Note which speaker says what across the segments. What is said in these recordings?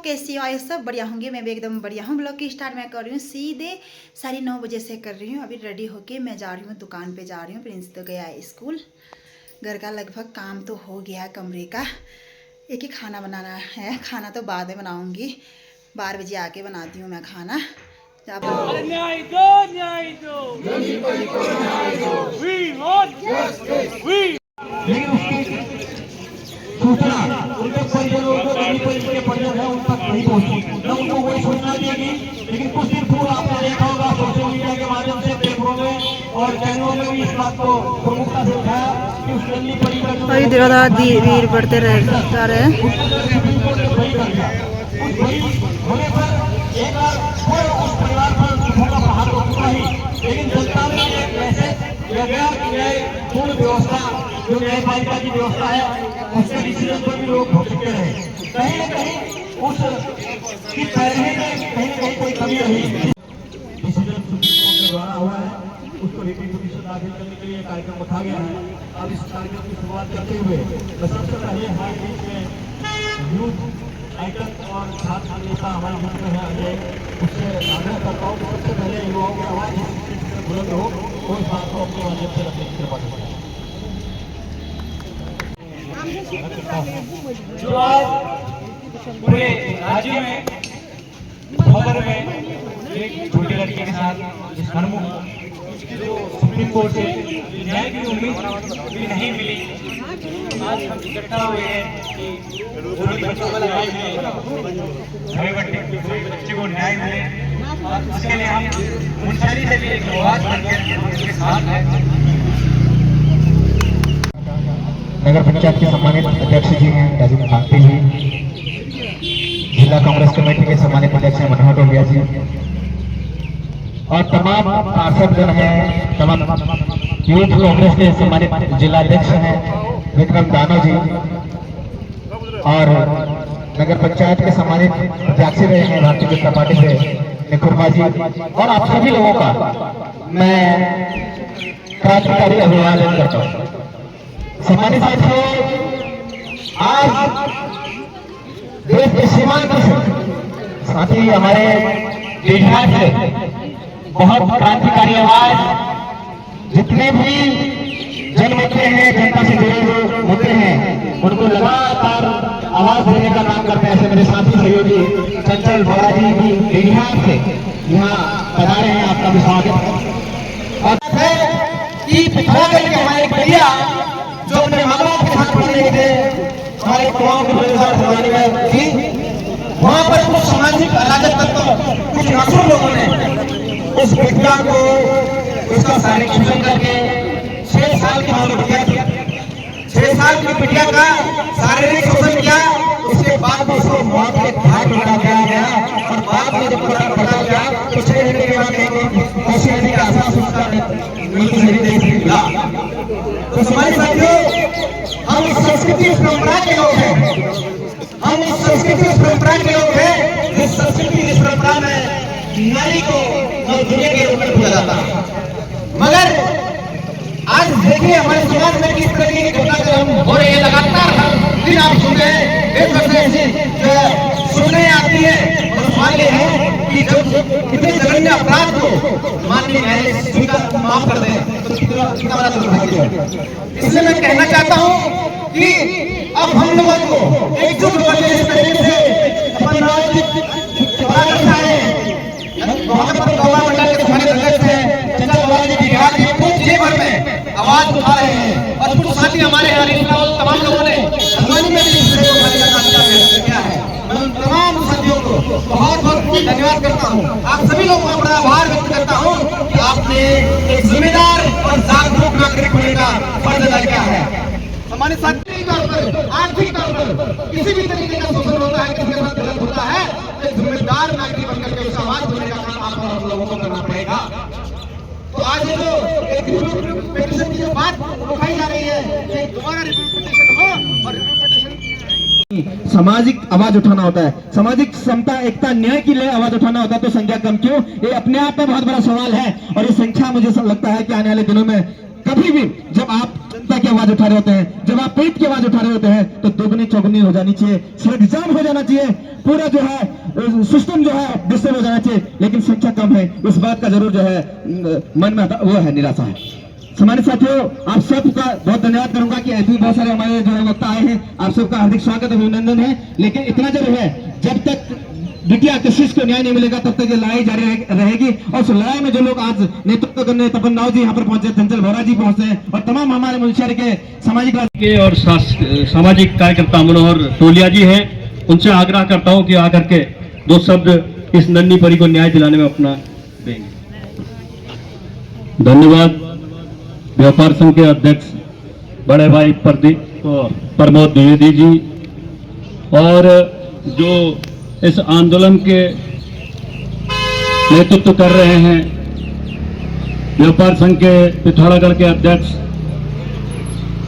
Speaker 1: कैसी हो? आए सब बढ़िया होंगे। मैं भी एकदम बढ़िया हूँ। ब्लॉग की स्टार्ट मैं कर रही हूँ सीधे 9:30 बजे से कर रही हूँ। अभी रेडी होके मैं जा रही हूँ दुकान पे जा रही हूँ। प्रिंस तो गया है स्कूल। घर का लगभग काम तो हो गया है। कमरे का एक ही खाना बनाना है। खाना तो बाद में बनाऊँगी, 12 बजे आके बनाती हूँ मैं खाना।
Speaker 2: न्याय दो, न्याय दो।
Speaker 3: सूचना उनके परिजनों को उनके परिजन है उन तक नहीं पहुंची, न उनको कोई सूचना देगी। लेकिन कुछ दिन पूर्व आपने देखा होगा सोशल मीडिया के माध्यम से, पेपरों में और चैनलों में भी इस बात को प्रमुखता से उठाया कि उस नन्ही परी का जो
Speaker 1: वीर बढ़ते जा रहे हैं।
Speaker 3: होने पर एक बार उस परिवार पर दुखों का प्रहार तो हुआ ही, लेकिन जनता में एक मैसेज दिया गया कि न्यायपूर्ण व्यवस्था जो न्यायपालिका की व्यवस्था है उसके डिसीजन पर भी लोग भुगत चुके रहे। कहीं न कहीं उस की पैरवी में कहीं न कहीं कोई कमी रही। डिसीजन सुप्रीम कोर्ट के द्वारा हुआ है, उसको रिव्यू पिटीशन दाखिल करने के लिए कार्यक्रम रखा गया है। अब इस कार्यक्रम की शुरुआत करते हुए मैं सबसे पहले हमारे बीच में यूथ आइकन और छात्र नेता हमारे बीच में है अजय, उससे आग्रह करता हूँ कि सबसे पहले युवाओं की आवाज बुलंद हो और इस बात को अपने माध्यम से रखने की कृपा करें।
Speaker 2: जो आज पूरे राज्य में खबर में एक छोटी लड़की के साथ इस हरमुख सुप्रीम कोर्ट से न्याय की उम्मीद भी नहीं मिली, आज हम इकट्ठा हुए हैं कि बच्चों को न्याय मिले, बच्चे को न्याय मिले। और इसके लिए हम मुंशारी से भी एक आवाज बनकर उसके साथ हैं।
Speaker 3: नगर पंचायत के सम्मानित अध्यक्ष जी हैं राजीव कांति जी, जिला कांग्रेस कमेटी के सम्मानित अध्यक्ष हैं मनोहर डोलिया जी, और तमाम पार्षदगण हैं, तमाम यूथ कांग्रेस के सम्मानित जिला अध्यक्ष हैं विक्रम दानो जी, और नगर पंचायत के सम्मानित अध्यक्ष रहे हैं भारतीय जनता पार्टी से निकुरमा जी, और आप सभी लोगों का मैं क्रांतिकारी अभिवादन करता हूँ। सम्मानित साथियों, आज देश के सीमांत से साथ ही हमारे बिहार से बहुत क्रांतिकारी आवाज, जितने भी जन मुद्दे हैं, जनता से जुड़े हुए मुद्दे हैं, उनको लगातार आवाज देने का काम करते हैं। ऐसे मेरे साथी सहयोगी चंचल बोरा जी भी बिहार से यहाँ पधारे हैं, आपका भी स्वागत है। और पिछड़ागढ़ के हमारे भैया जो अपने माँ बाप के साथ पढ़ रहे थे, हमारे कुआं के जमाने में थी, वहाँ पर कुछ सामाजिक अराजक तत्व, कुछ नासुर लोगों ने उस बिटिया को उसका शारीरिक शोषण करके 6 साल की मां बिटिया थी, 6 साल की बिटिया का शारीरिक शोषण किया। उसके बाद में उसको मौत के घाट उतार दिया गया, और बाद में जब पता गया तो 6 घंटे के बाद ऐसी नदी का आसास उसका मृत्यु शरीर से मिला। तो हमारे साथियों, हम इस संस्कृति इस परंपरा के लोग हैं, हम इस संस्कृति इस परंपरा के लोग हैं, जिस संस्कृति इस परंपरा में नारी को दुनिया के रूप में पूजा जाता है। मगर आज देखिए हमारे समाज में किस तरह की घटनाक्रम हो रही है। लगातार हर दिन आप सुनते हैं, एक वर्ष ऐसी सुनने आती है और मान ले हैं कि जो कितने जघन्य अपराध को माननीय न्यायालय स्वीकार माफ कर दें तो कितना बड़ा दुर्भाग्य है। इसलिए मैं कहना चाहता हूँ कि अब हम लोगों को एकजुट होकर इस तरीके से अपन मंडल के सम्मानित अध्यक्ष हैं चंचल बोरा जी बिहार के पूरे भर में आवाज उठा रहे हैं, और कुछ साथी हमारे यहाँ तमाम लोगों ने हनुमानी में भी किया है। मैं उन तमाम साथियों को बहुत बहुत धन्यवाद करता हूँ। आप सभी लोगों का बड़ा आभार व्यक्त करता हूँ कि आपने एक जिम्मेदार और जागरूक नागरिक होने का फर्ज अदा किया है। हमारे साथी तौर पर, आर्थिक तौर पर किसी भी तरीके का शोषण होता है, किसी के साथ गलत होता है, एक जिम्मेदार नागरिक बनकर के उसका आवाज होने का काम आप लोगों को करना पड़ेगा। तो आज ये जो एक रिव्यू पिटीशन की जो बात उठाई जा रही है, कि दोबारा रिव्यू पिटीशन हो और रिव्यू पिटीशन सामाजिक आवाज उठाना होता है, सामाजिक समता एकता न्याय के लिए आवाज उठाना होता है, तो संख्या कम क्यों? ये अपने आप में बहुत बड़ा सवाल है। और ये संख्या मुझे लगता है कि आने वाले दिनों में कभी भी जब आप जनता की आवाज उठा रहे होते हैं, जब आप पीड़ित की आवाज उठा रहे होते हैं, तो दोगुनी चौगुनी हो जानी चाहिए, सड़क जाम हो जाना चाहिए। पूरा जो है सिस्टम जो है डिस्टर्ब हो जाना चाहिए, लेकिन संख्या कम है, इस बात का जरूर जो है मन में वो है, निराशा है। सम्मानित साथियों, आप सबका बहुत धन्यवाद करूंगा कि ऐसे बहुत सारे हमारे जो है वक्ता आए हैं, आप सबका हार्दिक स्वागत अभिनंदन है। लेकिन इतना जरूर है, जब तक बिटिया कशिश को न्याय नहीं मिलेगा तब तक ये लड़ाई जारी रहेगी। और उस लड़ाई में जो लोग आज नेतृत्व करने, तपन राव जी यहाँ पर पहुंचे, चंचल भोरा जी पहुंचे और तमाम हमारे मुंशियारी के सामाजिक
Speaker 2: के और सामाजिक कार्यकर्ता मनोहर टोलिया जी हैं, उनसे आग्रह करता हूं कि आकर के 2 शब्द इस नन्ही परी को न्याय दिलाने में अपना देंगे। धन्यवाद। व्यापार संघ के अध्यक्ष बड़े भाई प्रमोद द्विवेदी जी और जो इस आंदोलन के नेतृत्व कर रहे हैं व्यापार संघ के पिथौरागढ़ के अध्यक्ष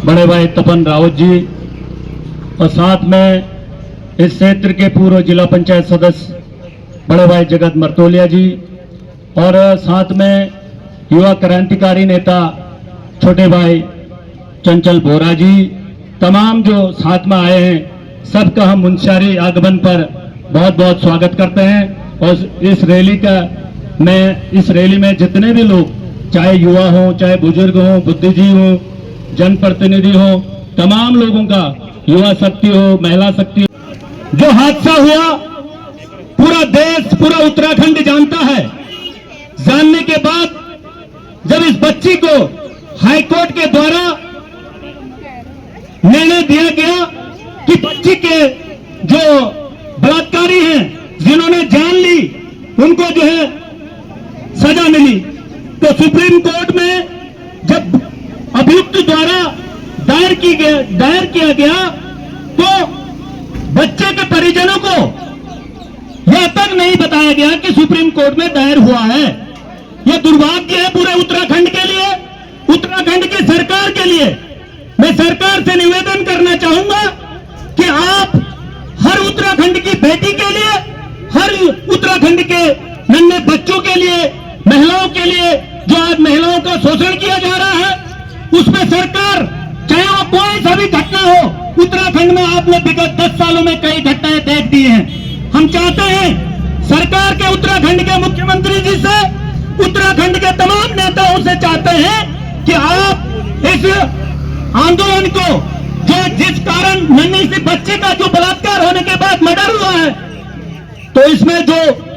Speaker 2: बड़े भाई तपन रावत जी और साथ में इस क्षेत्र के पूर्व जिला पंचायत सदस्य बड़े भाई जगत मर्तोलिया जी और साथ में युवा क्रांतिकारी नेता छोटे भाई चंचल बोरा जी, तमाम जो साथ में आए हैं सबका हम मुंशियारी आगमन पर बहुत बहुत स्वागत करते हैं। और इस रैली में जितने भी लोग, चाहे युवा हो, चाहे बुजुर्ग हो, बुद्धिजीवी हो, जनप्रतिनिधि हो, तमाम लोगों का, युवा शक्ति हो, महिला शक्ति हो, जो हादसा हुआ पूरा देश, पूरा उत्तराखंड जानता है। जानने के बाद जब इस बच्ची को हाईकोर्ट के द्वारा निर्णय दिया गया कि बच्ची के जो बलात्कारी हैं, जिन्होंने जान ली, उनको जो है सजा मिली, तो सुप्रीम कोर्ट में जब अभियुक्त द्वारा दायर किया गया तो बच्चे के परिजनों को यह तक नहीं बताया गया कि सुप्रीम कोर्ट में दायर हुआ है। यह दुर्भाग्य है पूरे उत्तराखंड के लिए, उत्तराखंड की सरकार के लिए। मैं सरकार से निवेदन करना चाहूंगा कि आप हर उत्तराखंड की बेटी के लिए, हर उत्तराखंड के नन्हे बच्चों के लिए, महिलाओं के लिए, जो आज महिलाओं का शोषण किया जा रहा है, उसमें सरकार, चाहे वो कोई सा भी घटना हो, उत्तराखंड में आपने विगत 10 सालों में कई घटनाएं देख दी हैं। हम चाहते हैं सरकार के, उत्तराखंड के मुख्यमंत्री जी से, उत्तराखंड के तमाम नेताओं से चाहते हैं कि आप इस आंदोलन को, जो जिस कारण नन्ही सी बच्ची का जो बलात्कार होने के बाद मर्डर हुआ है, तो इसमें जो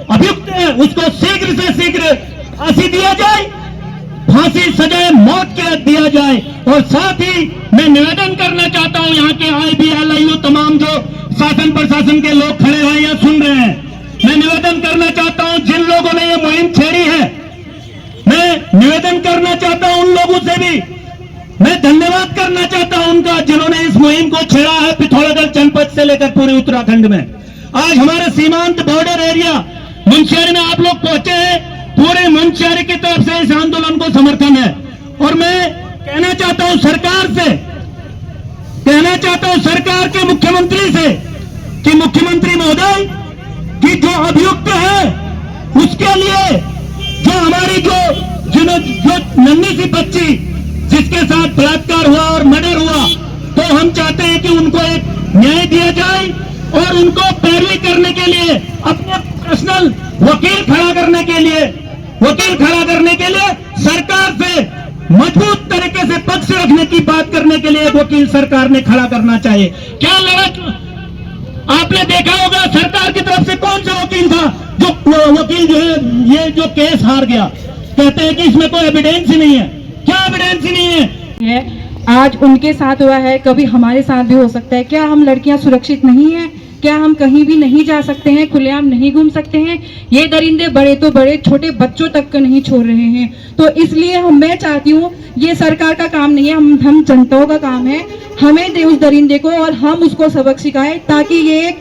Speaker 2: अभियुक्त है उसको शीघ्र से शीघ्र फांसी दिया जाए, फांसी सजाए मौत के दिया जाए। और साथ ही मैं निवेदन करना चाहता हूं यहाँ के IBLIU तमाम जो शासन प्रशासन के लोग खड़े हैं या सुन रहे हैं, मैं निवेदन करना चाहता हूं जिन लोगों ने ये मुहिम छेड़ी है, मैं निवेदन करना चाहता हूं उन लोगों से भी मैं धन्यवाद करना चाहता हूं उनका, जिन्होंने इस मुहिम को छेड़ा है पिथौरागढ़ जनपद से लेकर पूरे उत्तराखंड में। आज हमारे सीमांत बॉर्डर एरिया मुंशियारी में आप लोग पहुंचे हैं, पूरे मुंशियारी की तरफ से इस आंदोलन को समर्थन है। और मैं कहना चाहता हूं सरकार के मुख्यमंत्री से कि मुख्यमंत्री महोदय कि जो अभियुक्त है उसके लिए, जो हमारी जो नन्ही सी बच्ची जिसके साथ बलात्कार हुआ और मर्डर हुआ, तो हम चाहते हैं कि उनको एक न्याय दिया जाए और उनको पैरवी करने के लिए, अपने पर्सनल वकील खड़ा करने के लिए सरकार से मजबूत तरीके से पक्ष रखने की बात करने के लिए वकील सरकार ने खड़ा करना चाहिए। क्या लड़त आपने देखा होगा सरकार की तरफ से कौन सा वकील था जो वकील जो है ये जो केस हार गया, कहते हैं कि इसमें कोई एविडेंस ही नहीं है। क्या एविडेंस ही नहीं है?
Speaker 4: आज उनके साथ हुआ है, कभी हमारे साथ भी हो सकता है। क्या हम लड़कियां सुरक्षित नहीं हैं? क्या हम कहीं भी नहीं जा सकते हैं, खुलेआम नहीं घूम सकते हैं? ये दरिंदे बड़े तो बड़े, छोटे बच्चों तक को नहीं छोड़ रहे हैं। तो इसलिए मैं चाहती हूँ, ये सरकार का काम नहीं है, हम जनताओं का काम है। हमें दे उस दरिंदे को और हम उसको सबक सिखाएं, ताकि ये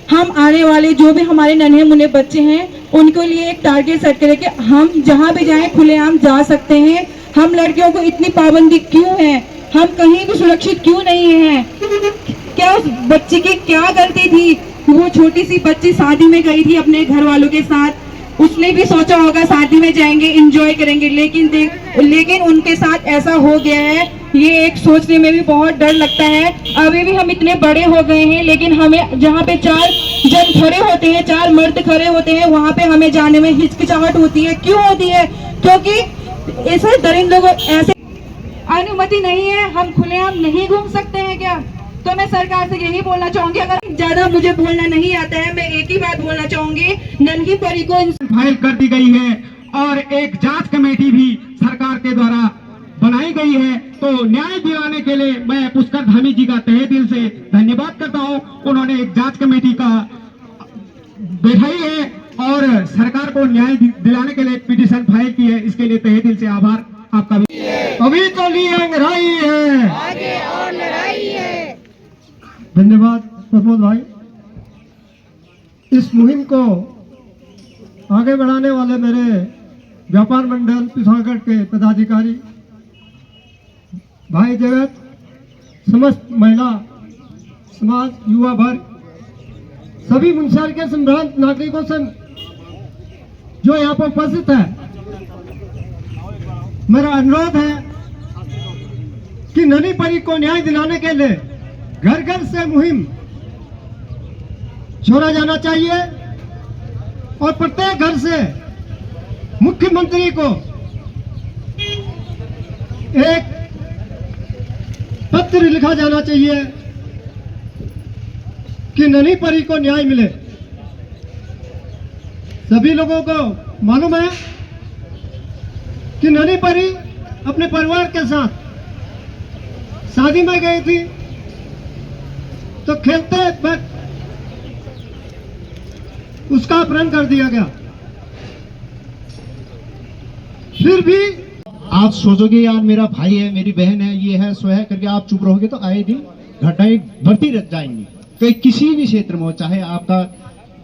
Speaker 4: हम आने वाले जो भी हमारे नन्हे मुन्ने बच्चे हैं उनके लिए एक टारगेट सेट करें कि हम जहाँ भी जाएं खुलेआम जा सकते हैं। हम लड़कियों को इतनी पाबंदी क्यों है? हम कहीं भी सुरक्षित क्यों नहीं हैं? क्या उस बच्ची की क्या गलती थी? वो छोटी सी बच्ची शादी में गई थी अपने घर वालों के साथ, उसने भी सोचा होगा शादी में जाएंगे एंजॉय करेंगे, लेकिन उनके साथ ऐसा हो गया है। ये एक सोचने में भी बहुत डर लगता है। अभी भी हम इतने बड़े हो गए हैं, लेकिन हमें जहाँ पे 4 जब खड़े होते हैं, 4 मर्द खड़े होते हैं, वहाँ पे हमें जाने में हिचकिचाहट होती है। क्यों होती है? क्योंकि ऐसे दरिंद लोगों ऐसे अनुमति नहीं है, हम खुलेआम नहीं घूम सकते हैं क्या? तो मैं सरकार से यही बोलना चाहूंगी, अगर ज्यादा मुझे बोलना नहीं आता है, मैं एक ही बात बोलना चाहूंगी, नन्ही परी को
Speaker 5: फाइल कर दी गई है और एक जांच कमेटी भी सरकार के द्वारा बनाई गई है। तो न्याय दिलाने के लिए मैं पुष्कर धामी जी का तहे दिल से धन्यवाद करता हूं। उन्होंने एक जांच कमेटी का बैठाई है और सरकार को न्याय दिलाने के लिए पिटीशन फाइल की है। इसके लिए तहे दिल से आभार आपका भी। अभी तो ली अंगड़ाई है, आगे और लड़ाई है। धन्यवाद प्रमोद भाई। इस मुहिम को आगे बढ़ाने वाले मेरे व्यापार मंडल पिथौरागढ़ के पदाधिकारी भाई जगत, समस्त महिला समाज, युवा वर्ग, सभी मुंशियारी के संभ्रांत नागरिकों से जो यहाँ पर उपस्थित है, मेरा अनुरोध है कि नन्ही परी को न्याय दिलाने के लिए घर घर से मुहिम छोड़ा जाना चाहिए और प्रत्येक घर से मुख्यमंत्री को एक पत्र लिखा जाना चाहिए कि नन्ही परी को न्याय मिले। सभी लोगों को मालूम है कि नन्ही परी अपने परिवार के साथ शादी में गई थी, तो खेलते वक्त उसका अपहरण कर दिया गया। फिर भी
Speaker 3: आप सोचोगे यार मेरा भाई है, मेरी बहन है, ये है, सो है करके आप चुप रहोगे तो आए दिन घटनाएं बढ़ती रह जाएंगी। कहीं किसी भी क्षेत्र में हो, चाहे आपका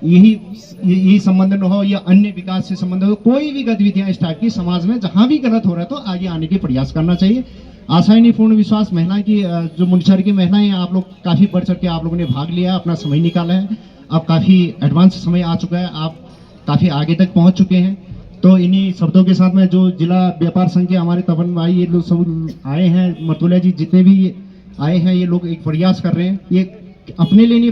Speaker 3: यही संबंध न हो या अन्य विकास से संबंध हो, कोई भी गतिविधियां स्टार्ट की समाज में जहां भी गलत हो रहा है तो आगे आने के प्रयास करना चाहिए। आशा ही नहीं, पूर्ण विश्वास महिला की जो मुंशियारी की महिलाएं, आप लोग काफी बढ़ चढ़ के आप लोगों ने भाग लिया, अपना समय निकाला है। अब काफी एडवांस समय आ चुका है, आप काफी आगे तक पहुंच चुके हैं। तो इन्हीं शब्दों के साथ में जो जिला व्यापार संघ के हमारे तपन भाई, ये लोग सब आए हैं, मतुलिया जी जितने भी आए हैं, ये लोग एक प्रयास कर रहे हैं। ये अपने लिए नहीं,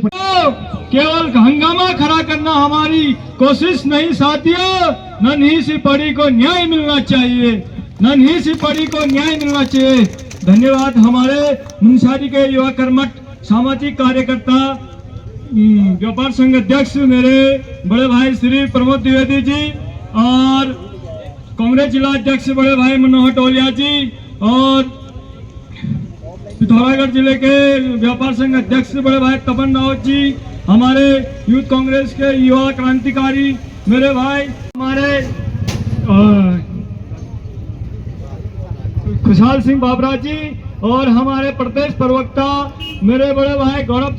Speaker 5: केवल हंगामा खड़ा करना हमारी कोशिश नहीं साथियों। नन्ही सी परी को न्याय मिलना चाहिए, नन्ही सी परी को न्याय मिलना चाहिए। धन्यवाद हमारे मुंशियारी के युवा कर्मठ सामाजिक कार्यकर्ता व्यापार संघ अध्यक्ष मेरे बड़े भाई श्री प्रमोद द्विवेदी जी और कांग्रेस जिला अध्यक्ष बड़े भाई मनोहर टोलिया जी और पिथौरागढ़ जिले के व्यापार संघ अध्यक्ष बड़े भाई तपन रावत जी, हमारे यूथ कांग्रेस के युवा क्रांतिकारी मेरे भाई, हमारे खुशहाल सिंह बाबरा जी और हमारे प्रदेश प्रवक्ता मेरे बड़े भाई गौरव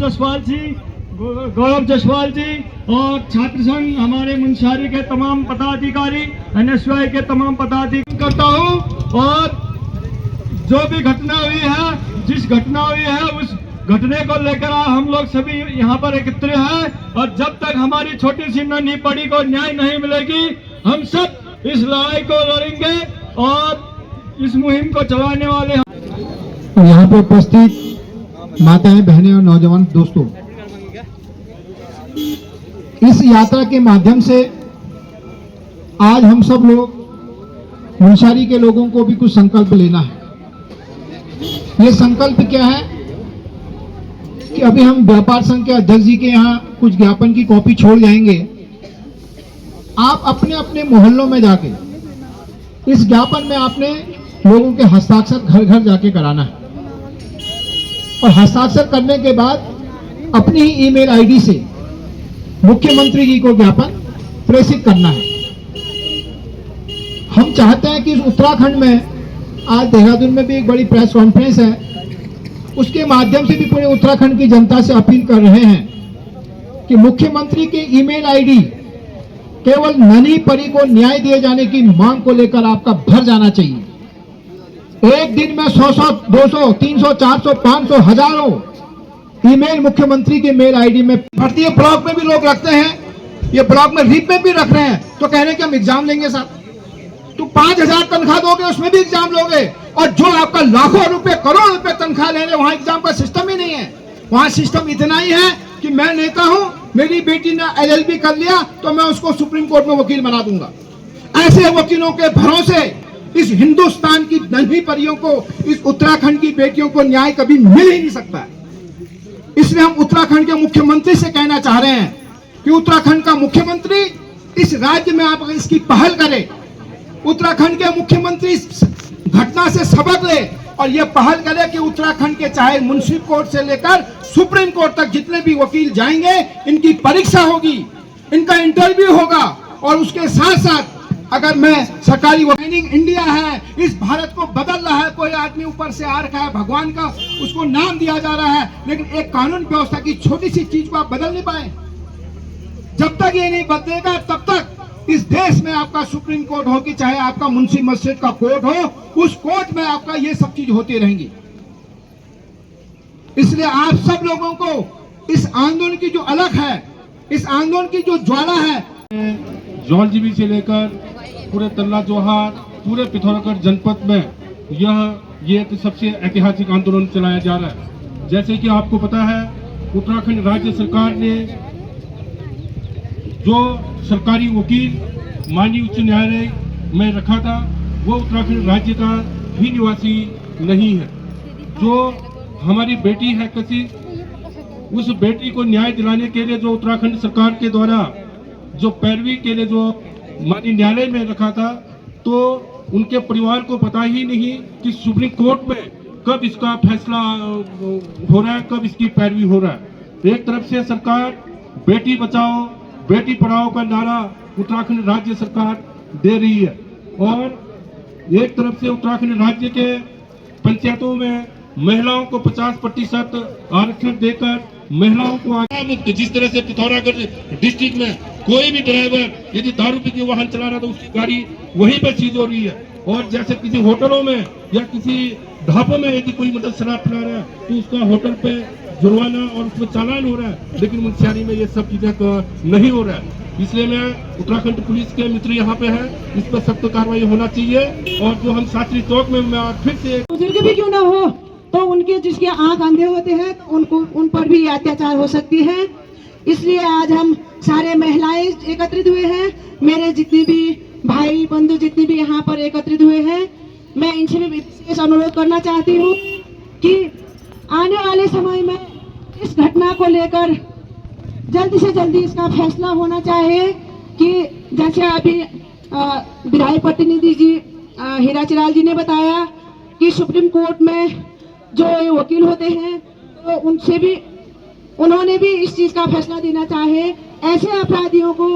Speaker 5: जसवाल जी और छात्र संघ हमारे मुंशियारी के तमाम पदाधिकारी, NSY के तमाम पदाधिकारी करता हूँ। और जो भी घटना हुई है, जिस घटना हुई है, उस घटने को लेकर हम लोग सभी यहाँ पर एकत्र हैं और जब तक हमारी छोटी सी नन्ही परी को न्याय नहीं मिलेगी, हम सब इस लड़ाई को लड़ेंगे और इस मुहिम को चलाने वाले
Speaker 6: यहाँ पर उपस्थित माताएं, बहनें और नौजवान दोस्तों, इस यात्रा के माध्यम से आज हम सब लोग मुंशियारी के लोगों को भी कुछ संकल्प लेना है। ये संकल्प क्या है कि अभी हम व्यापार संघ के अध्यक्ष जी के यहाँ कुछ ज्ञापन की कॉपी छोड़ जाएंगे। आप अपने अपने मोहल्लों में जाके इस ज्ञापन में आपने लोगों के हस्ताक्षर घर घर जाके कराना है और हस्ताक्षर करने के बाद अपनी ही ईमेल आईडी से मुख्यमंत्री जी को ज्ञापन प्रेषित करना है। हम चाहते हैं कि उत्तराखंड में आज देहरादून में भी एक बड़ी प्रेस कॉन्फ्रेंस है, उसके माध्यम से भी पूरे उत्तराखंड की जनता से अपील कर रहे हैं कि मुख्यमंत्री के ईमेल आईडी केवल नन्ही परी को न्याय दिए जाने की मांग को लेकर आपका भर जाना चाहिए। एक दिन में 100, 200, 300, 400, 500, हजारों ईमेल मुख्यमंत्री के मेल आईडी में भर्ती ब्लॉक में भी लोग रखते हैं, ये ब्लॉक में रिप में भी रख रहे हैं, तो कह रहे हैं कि हम एग्जाम लेंगे साहब। तो 5000 तनख्वाह दोगे उसमें भी एग्जाम लोगे, और जो आपका लाखों रुपए करोड़ रुपए तनख्वाह ले रहे, वहां एग्जाम का सिस्टम ही नहीं है। वहां सिस्टम इतना ही है कि मैं नेता हूं, मेरी बेटी ने LLB कर लिया तो मैं उसको सुप्रीम कोर्ट में वकील बना दूंगा। ऐसे वकीलों के भरोसे इस हिंदुस्तान की नन्ही परियों को, इस उत्तराखंड की बेटियों को न्याय कभी मिल ही नहीं सकता है। इसलिए हम उत्तराखंड के मुख्यमंत्री से कहना चाह रहे हैं कि उत्तराखंड का मुख्यमंत्री इस राज्य में आप इसकी पहल करें। उत्तराखंड के मुख्यमंत्री इस घटना से सबक ले और ये पहल करे कि उत्तराखंड के चाहे मुंसिफ कोर्ट से लेकर सुप्रीम कोर्ट तक जितने भी वकील जाएंगे, इनकी परीक्षा होगी, इनका इंटरव्यू होगा। और उसके साथ साथ अगर मैं सरकारी वकीलिंग इंडिया है, इस भारत को बदल रहा है, कोई आदमी ऊपर से आ रखा है, भगवान का उसको नाम दिया जा रहा है, लेकिन एक कानून व्यवस्था की छोटी सी चीज को आप बदल नहीं पाए। जब तक ये नहीं बदलेगा तब तक इस देश में आपका सुप्रीम कोर्ट हो कि चाहे आपका मुंशी मस्जिद का कोर्ट हो, उस कोर्ट में आपका ये सब चीज होती रहेंगी। इसलिए आप सब लोगों को इस आंदोलन की जो अलग है, इस आंदोलन की जो ज्वाला है,
Speaker 7: जौलजीबी से लेकर पूरे तल्ला जोहार, पूरे पिथौरागढ़ जनपद में ये एक सबसे ऐतिहासिक आंदोलन चलाया जा रहा है। जैसे कि आपको पता है, उत्तराखंड राज्य सरकार ने जो सरकारी वकील माननीय उच्च न्यायालय में रखा था, वो उत्तराखंड राज्य का भी निवासी नहीं है। जो हमारी बेटी है किसी, उस बेटी को न्याय दिलाने के लिए जो उत्तराखंड सरकार के द्वारा जो पैरवी के लिए जो माननीय न्यायालय में रखा था, तो उनके परिवार को पता ही नहीं कि सुप्रीम कोर्ट में कब इसका फैसला हो रहा है, कब इसकी पैरवी हो रहा है। एक तरफ से सरकार बेटी बचाओ बेटी पढ़ाओ का नारा उत्तराखंड राज्य सरकार दे रही है, और एक तरफ से उत्तराखंड राज्य के पंचायतों में महिलाओं को 50% आरक्षण देकर महिलाओं को मुक्त। जिस तरह से पिथौरागढ़ डिस्ट्रिक्ट में कोई भी ड्राइवर यदि दारू पी के वाहन चला रहा तो उसकी गाड़ी वहीं पर सीज हो रही है, और जैसे किसी होटलों में या किसी ढाबों में यदि कोई मतलब शराब पिला रहा है तो उसका होटल पे जुर्माना और उसमें चालान हो रहा है, लेकिन मुंशियारी में ये सब चीजें नहीं हो रहा है। इसलिए मैं उत्तराखंड पुलिस के मित्र यहाँ पे है, इस पर सख्त कार्रवाई होना चाहिए। और जो हम शास्त्री चौक में मैं फिर से
Speaker 8: बुजुर्ग भी क्यों ना हो तो उनके जिसके आंख अंधे होते हैं तो उनको उन पर भी अत्याचार हो सकती है। इसलिए आज हम सारे महिलाएं एकत्रित हुए हैं, मेरे जितने भी भाई बंधु जितने भी यहाँ पर एकत्रित हुए हैं, मैं इनसे भी विशेष अनुरोध करना चाहती हूँ कि आने वाले समय में इस घटना को लेकर जल्दी से जल्दी इसका फैसला होना चाहिए कि जैसे अभी विधायक प्रतिनिधि जी हीरा चिराल जी ने बताया कि सुप्रीम कोर्ट में जो वकील होते हैं तो उनसे भी उन्होंने भी इस चीज का फैसला देना चाहे। ऐसे अपराधियों को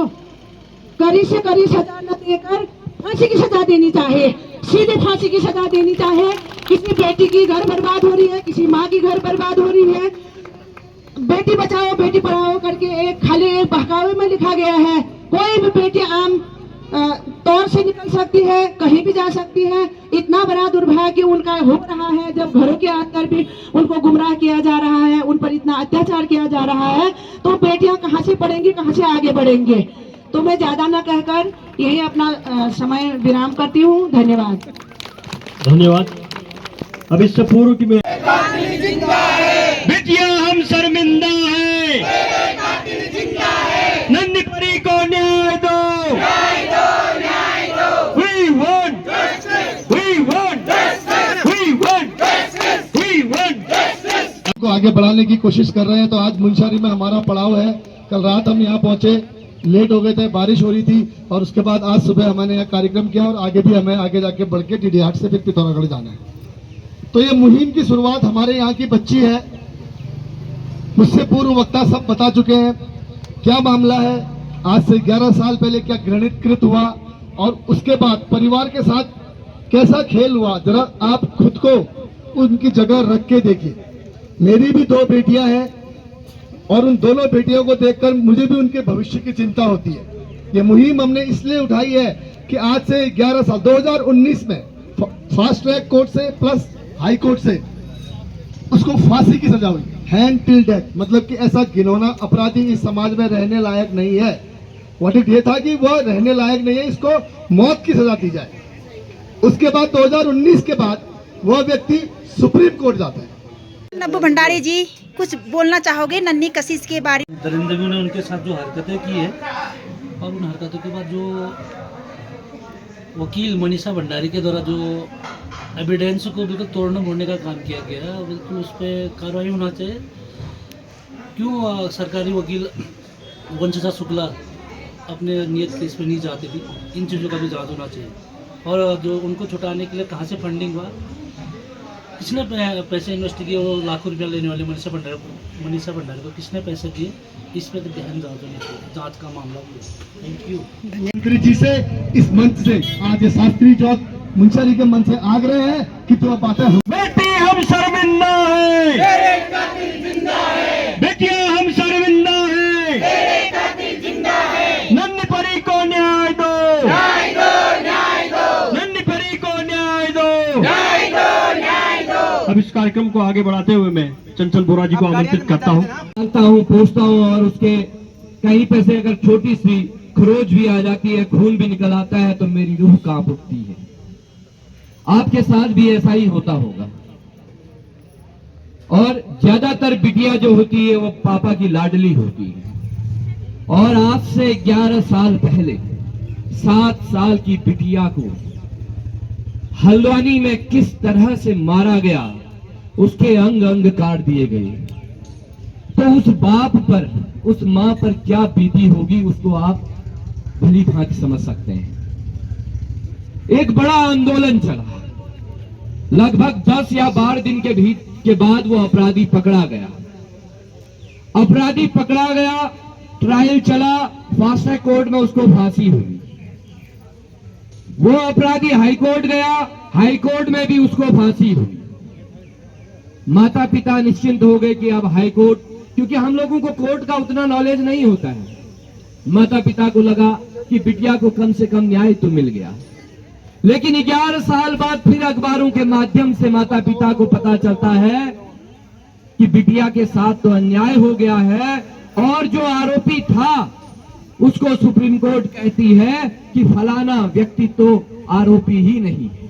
Speaker 8: कड़ी से कड़ी सजा न देकर फांसी की सजा देनी चाहिए, सीधे फांसी की सजा देनी चाहिए। किसी बेटी की घर बर्बाद हो रही है, किसी माँ की घर बर्बाद हो रही है, बेटी बचाओ बेटी पढ़ाओ करके एक खाली एक बहकावे में लिखा गया है। कोई भी बेटी आम तौर से निकल सकती है, कहीं भी जा सकती है। इतना बड़ा दुर्भाग्य उनका हो रहा है जब घरों के अंदर भी उनको गुमराह किया जा रहा है, उन पर इतना अत्याचार किया जा रहा है, तो बेटियां कहां से पढ़ेंगी, कहां से आगे बढ़ेंगे। तो मैं ज्यादा न कहकर यही अपना समय विराम करती हूँ। धन्यवाद।
Speaker 3: धन्यवाद। अब इससे पूर्व की बेटियां हम शर्मिंदा है, नन्ही परी को न्याय दो, We want, we want, we want, we want।
Speaker 6: को आगे बढ़ाने की कोशिश कर रहे हैं। तो आज मुंशियारी में हमारा पड़ाव है। कल रात हम यहाँ पहुंचे, लेट हो गए थे, बारिश हो रही थी, और उसके बाद आज सुबह हमने यहाँ कार्यक्रम किया, और आगे भी हमें आगे जाके बढ़ के डीडी हाट से फिर पिथौरागढ़ जाना है। तो ये मुहिम की शुरुआत हमारे यहाँ की बच्ची है। मुझसे पूर्व वक्ता सब बता चुके हैं क्या मामला है, आज से 11 साल पहले क्या घृणितकृत हुआ, और उसके बाद परिवार के साथ कैसा खेल हुआ। जरा आप खुद को उनकी जगह रख के देखिए। मेरी भी 2 बेटियां हैं, और उन दोनों बेटियों को देखकर मुझे भी उनके भविष्य की चिंता होती है। ये मुहिम हमने इसलिए उठाई है कि आज से 11 साल 2019 में फास्ट ट्रैक कोर्ट से प्लस हाई कोर्ट से उसको फांसी की सजा हुई, हैंड टिल डेथ, मतलब कि ऐसा घिनौना अपराधी इस समाज में रहने लायक नहीं है। वर्डिक्ट ये था कि वो रहने लायक नहीं है, इसको मौत की सजा दी जाए। उसके बाद 2019 के बाद वह व्यक्ति सुप्रीम कोर्ट जाता है,
Speaker 1: नब्बू भंडारी जी, कुछ बोलना चाहोगे नन्ही कशिश के बारे में?
Speaker 9: दरिंदगियों ने उनके साथ जो हरकतें की है और उन हरकतों के बाद जो वकील मनीषा भंडारी के द्वारा जो एविडेंस को बिल्कुल तोड़ने मोड़ने का काम किया गया है, बिल्कुल उस पर कार्रवाई होना चाहिए। क्यों सरकारी वकील वंशिता शुक्ला अपने नियत केस में नहीं जाती थी, इन चीज़ों का भी जांच होना चाहिए। और जो उनको छुटाने के लिए कहाँ से फंडिंग हुआ, किसने पैसे इन्वेस्ट किए, वो लाखों रुपया लेने वाले मनीषा भंडारी को किसने पैसे दिए, इस पर तो गहन जांच होनी चाहिए, जांच का मामला भी है। Thank you.
Speaker 6: मंत्री जी से इस मंच से आज ये शास्त्री चौक मुंशियारी के मंच से आग्रह है कि जो बातें
Speaker 3: बेटी हम शर्मिंदा है, बेटियां हम शर्मिंदा है, नन्ही परी को न्याय दो, नन्ही परी को न्याय दो। अब इस कार्यक्रम को आगे बढ़ाते हुए मैं चंचल बोरा जी को आमंत्रित करता हूँ, पूछता हूँ और उसके कहीं पे से अगर छोटी सी खरोच भी आ जाती है, खून भी निकल आता है तो मेरी रूह कांप उठती है। आपके साथ भी ऐसा ही होता होगा। और ज्यादातर बिटिया जो होती है वो पापा की लाडली होती है। और आज से 11 साल पहले 7 साल की बिटिया को हल्द्वानी में किस तरह से मारा गया, उसके अंग अंग काट दिए गए, तो उस बाप पर, उस मां पर क्या बीती होगी उसको आप भली भांति समझ सकते हैं। एक बड़ा आंदोलन चला, लगभग 10 या 12 दिन के बाद वो अपराधी पकड़ा गया। अपराधी पकड़ा गया, ट्रायल चला, फास्ट ट्रैक कोर्ट में उसको फांसी हुई। वो अपराधी हाई कोर्ट गया, हाई कोर्ट में भी उसको फांसी हुई। माता पिता निश्चिंत हो गए कि अब हाई कोर्ट, क्योंकि हम लोगों को कोर्ट का उतना नॉलेज नहीं होता है, माता पिता को लगा कि बिटिया को कम से कम न्याय तो मिल गया। लेकिन 11 साल बाद फिर अखबारों के माध्यम से माता पिता को पता चलता है कि बिटिया के साथ तो अन्याय हो गया है, और जो आरोपी था उसको सुप्रीम कोर्ट कहती है कि फलाना व्यक्ति तो आरोपी ही नहीं है।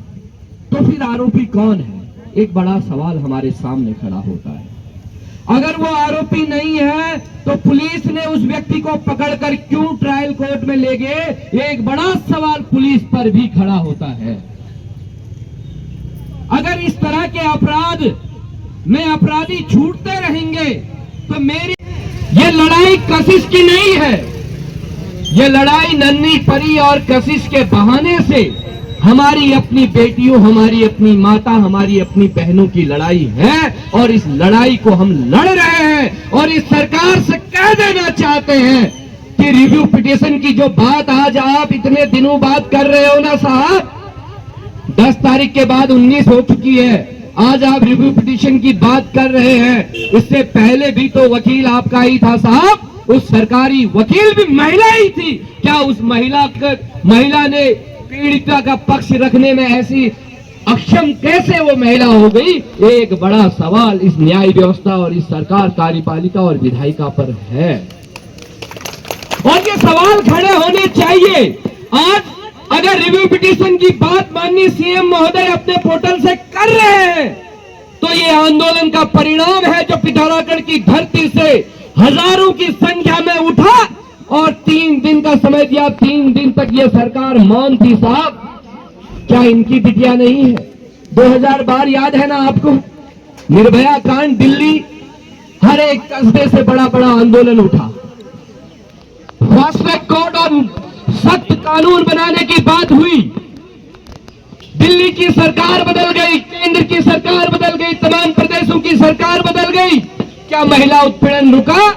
Speaker 3: तो फिर आरोपी कौन है? एक बड़ा सवाल हमारे सामने खड़ा होता है। अगर वो आरोपी नहीं है तो पुलिस ने उस व्यक्ति को पकड़कर क्यों ट्रायल कोर्ट में ले गए? ये एक बड़ा सवाल पुलिस पर भी खड़ा होता है। अगर इस तरह के अपराध में अपराधी छूटते रहेंगे तो मेरी ये लड़ाई कशिश की नहीं है, ये लड़ाई नन्ही परी और कशिश के बहाने से हमारी अपनी बेटियों, हमारी अपनी माता, हमारी अपनी बहनों की लड़ाई है। और इस लड़ाई को हम लड़ रहे हैं और इस सरकार से कह देना चाहते हैं कि रिव्यू पिटीशन की जो बात आज आप इतने दिनों बाद कर रहे हो ना साहब, 10 तारीख के बाद 19 हो चुकी है, आज आप रिव्यू पिटीशन की बात कर रहे हैं। इससे पहले भी तो वकील आपका ही था साहब, उस सरकारी वकील भी महिला ही थी। क्या उस महिला ने पीड़िता का पक्ष रखने में ऐसी अक्षम कैसे वो महिला हो गई? एक बड़ा सवाल इस न्याय व्यवस्था और इस सरकार, कार्यपालिका और विधायिका पर है, और ये सवाल खड़े होने चाहिए। आज अगर रिव्यू पिटीशन की बात माननीय सीएम महोदय अपने पोर्टल से कर रहे हैं तो ये आंदोलन का परिणाम है जो पिथौरागढ़ की धरती से हजारों की संख्या में उठा और 3 दिन का समय दिया। 3 दिन तक ये सरकार मौन थी साहब। क्या इनकी बिटिया नहीं है? 2012 याद है ना आपको, निर्भया कांड, दिल्ली, हर एक कस्बे से बड़ा बड़ा आंदोलन उठा, फास्ट ट्रैक कोर्ट और सख्त कानून बनाने की बात हुई। दिल्ली की सरकार बदल गई, केंद्र की सरकार बदल गई, तमाम प्रदेशों की सरकार बदल गई। क्या महिला उत्पीड़न रुका?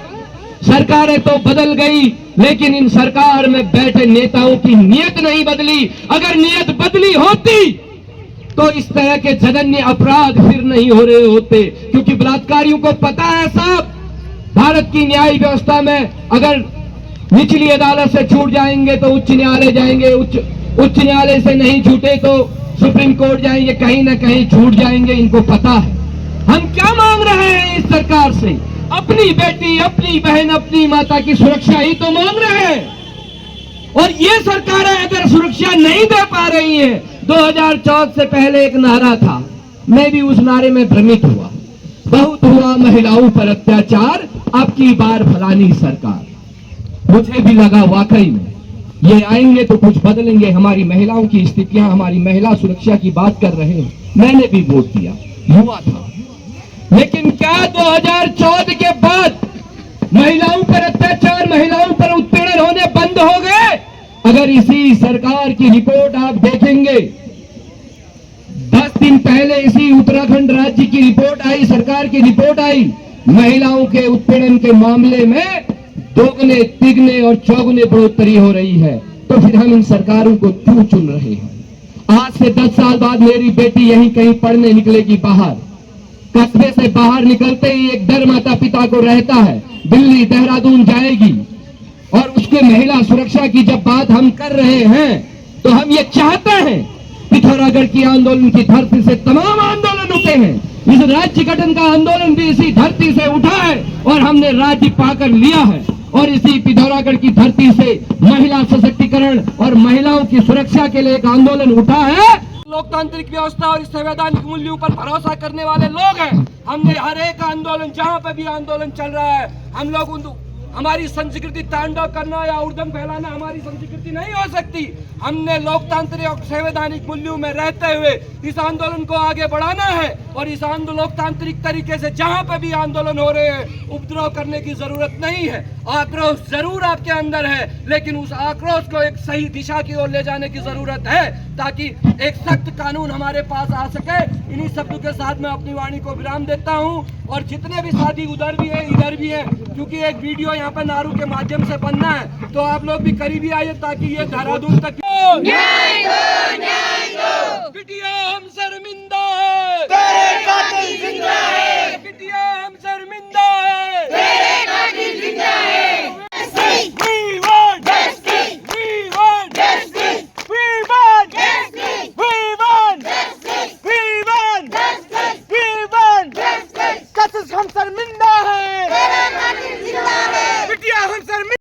Speaker 3: सरकारें तो बदल गई, लेकिन इन सरकार में बैठे नेताओं की नीयत नहीं बदली। अगर नीयत बदली होती तो इस तरह के जघन्य अपराध फिर नहीं हो रहे होते, क्योंकि बलात्कारियों को पता है साहब, भारत की न्याय व्यवस्था में अगर निचली अदालत से छूट जाएंगे तो उच्च न्यायालय जाएंगे, उच्च न्यायालय से नहीं छूटे तो सुप्रीम कोर्ट जाएंगे, कहीं ना कहीं छूट जाएंगे, इनको पता है। हम क्या मांग रहे हैं इस सरकार से? अपनी बेटी, अपनी बहन, अपनी माता की सुरक्षा ही तो मांग रहे हैं। और ये सरकारें अगर सुरक्षा नहीं दे पा रही है, 2014 से पहले एक नारा था, मैं भी उस नारे में भ्रमित हुआ, बहुत हुआ महिलाओं पर अत्याचार, अब की बार फलानी सरकार। मुझे भी लगा वाकई में ये आएंगे तो कुछ बदलेंगे, हमारी महिलाओं की स्थितियां, हमारी महिला सुरक्षा की बात कर रहे हैं। मैंने भी वोट दिया, हुआ था। लेकिन क्या 2014 के बाद महिलाओं पर अत्याचार, महिलाओं पर उत्पीड़न होने बंद हो गए? अगर इसी सरकार की रिपोर्ट आप देखेंगे, 10 दिन पहले इसी उत्तराखंड राज्य की रिपोर्ट आई, सरकार की रिपोर्ट आई, महिलाओं के उत्पीड़न के मामले में दोगुने, तिगने और चौगुने बढ़ोतरी हो रही है। तो फिर हम इन सरकारों को क्यों चुन रहे हैं? आज से 10 साल बाद मेरी बेटी यहीं कहीं पढ़ने निकलेगी बाहर, कस्बे से बाहर निकलते ही एक डर माता पिता को रहता है, दिल्ली देहरादून जाएगी। और उसके महिला सुरक्षा की जब बात हम कर रहे हैं तो हम ये चाहते हैं, पिथौरागढ़ की आंदोलन की धरती से तमाम आंदोलन उठे हैं, इस राज्य गठन का आंदोलन भी इसी धरती से उठा है और हमने राज्य पाकर लिया है। और इसी पिथौरागढ़ की धरती से महिला सशक्तिकरण और महिलाओं की सुरक्षा के लिए एक आंदोलन उठा है।
Speaker 10: लोकतांत्रिक व्यवस्था और संवैधानिक मूल्यों पर भरोसा करने वाले लोग हैं। हमने हर एक आंदोलन, जहां पे भी आंदोलन चल रहा है, हम लोग हमारी संस्कृति तांडव करना या उर्दम फैलाना हमारी संस्कृति नहीं हो सकती। हमने लोकतांत्रिक और संवैधानिक मूल्यों में रहते हुए इस आंदोलन को आगे बढ़ाना है और इस लोकतांत्रिक तरीके से जहां पे भी आंदोलन हो रहे हैं, उपद्रव करने की जरूरत नहीं है। आक्रोश जरूर आपके अंदर है, लेकिन उस आक्रोश को एक सही दिशा की ओर ले जाने की जरूरत है ताकि एक सख्त कानून हमारे पास आ सके। इन्हीं शब्दों के साथ मैं अपनी वाणी को विराम देता हूं। और जितने भी साथी उधर भी हैं, इधर भी हैं, क्योंकि एक वीडियो यहाँ पे नारू के माध्यम से बनना है, तो आप लोग भी करीबी आइए ताकि ये देहरादून तक न्याय दो। बिटिया हम शर्मिंदा है, तेरे कातिल जिंदा है। बिटिया हम शर्मिंदा है, तेरे कातिल जिंदा है। We want justice. We want justice. We want justice. We want justice. We want justice. We want justice. हम शर्मिंदा है, तेरे कातिल जिंदा है।